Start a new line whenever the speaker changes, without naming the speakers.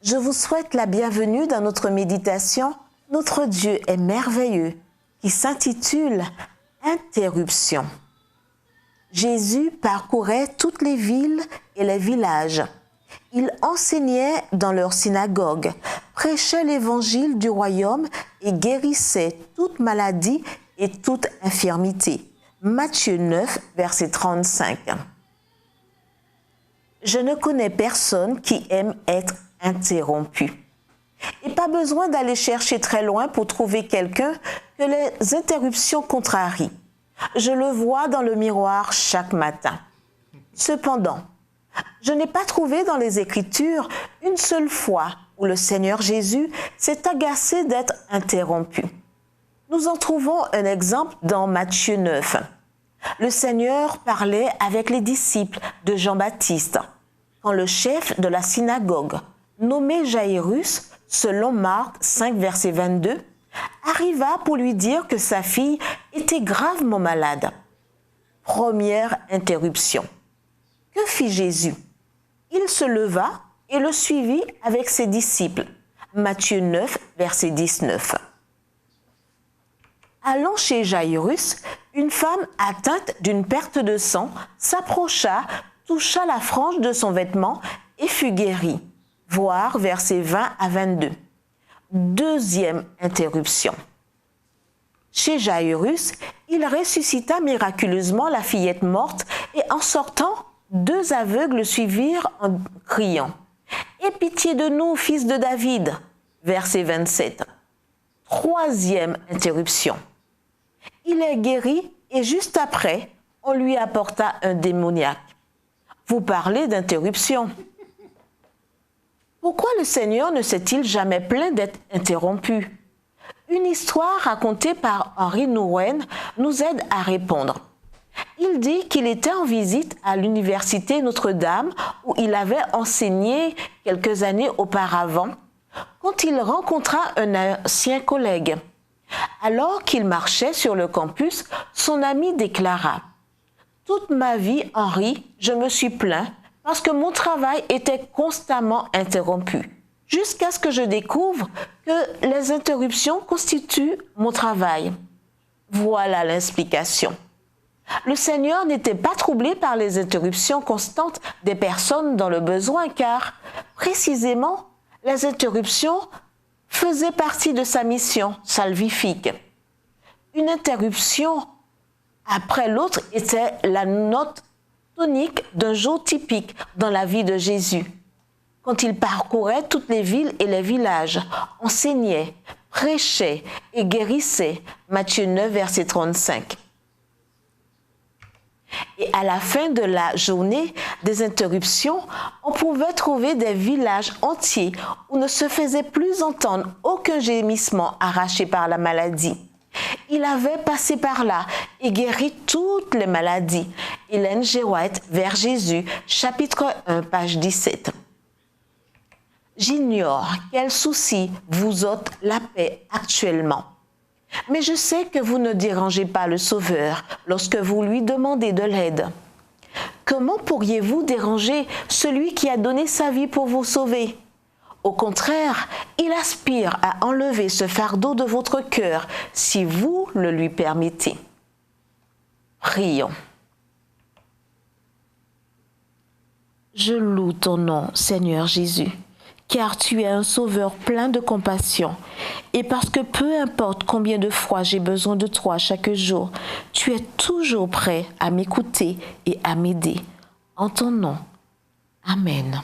Je vous souhaite la bienvenue dans notre méditation « Notre Dieu est merveilleux » qui s'intitule « Interruption ». Jésus parcourait toutes les villes et les villages. Il enseignait dans leurs synagogues, prêchait l'évangile du royaume et guérissait toute maladie et toute infirmité. Matthieu 9, verset 35. Je ne connais personne qui aime être interrompu. Et pas besoin d'aller chercher très loin pour trouver quelqu'un que les interruptions contrarient. Je le vois dans le miroir chaque matin. Cependant, je n'ai pas trouvé dans les Écritures une seule fois où le Seigneur Jésus s'est agacé d'être interrompu. Nous en trouvons un exemple dans Matthieu 9. Le Seigneur parlait avec les disciples de Jean-Baptiste quand le chef de la synagogue, nommé Jairus, selon Marc 5, verset 22, arriva pour lui dire que sa fille était gravement malade. Première interruption. Que fit Jésus? Il se leva et le suivit avec ses disciples. Matthieu 9, verset 19. Allant chez Jairus, une femme atteinte d'une perte de sang s'approcha, toucha la frange de son vêtement et fut guérie. Voir versets 20 à 22. Deuxième interruption. Chez Jairus, il ressuscita miraculeusement la fillette morte et en sortant, 2 aveugles suivirent en criant « Aie pitié de nous, fils de David » verset 27. Troisième interruption. Il est guéri et juste après, on lui apporta un démoniaque. Vous parlez d'interruption. Pourquoi le Seigneur ne s'est-il jamais plaint d'être interrompu? Une histoire racontée par Henri Nouwen nous aide à répondre. Il dit qu'il était en visite à l'université Notre-Dame où il avait enseigné quelques années auparavant quand il rencontra un ancien collègue. Alors qu'il marchait sur le campus, son ami déclara « Toute ma vie, Henri, je me suis plaint parce que mon travail était constamment interrompu, jusqu'à ce que je découvre que les interruptions constituent mon travail. » Voilà l'explication. Le Seigneur n'était pas troublé par les interruptions constantes des personnes dans le besoin, car, précisément, les interruptions faisaient partie de sa mission salvifique. Une interruption après l'autre était la note tonique d'un jour typique dans la vie de Jésus, quand il parcourait toutes les villes et les villages, enseignait, prêchait et guérissait. Matthieu 9, verset 35. Et à la fin de la journée des interruptions, on pouvait trouver des villages entiers où ne se faisait plus entendre aucun gémissement arraché par la maladie. Il avait passé par là et guéri toutes les maladies. Ellen G. White, vers Jésus, chapitre 1, page 17. J'ignore quel souci vous ôte la paix actuellement. Mais je sais que vous ne dérangez pas le Sauveur lorsque vous lui demandez de l'aide. Comment pourriez-vous déranger celui qui a donné sa vie pour vous sauver? Au contraire, il aspire à enlever ce fardeau de votre cœur si vous le lui permettez. Prions. Je loue ton nom, Seigneur Jésus, car tu es un sauveur plein de compassion. Et parce que peu importe combien de fois j'ai besoin de toi chaque jour, tu es toujours prêt à m'écouter et à m'aider. En ton nom. Amen.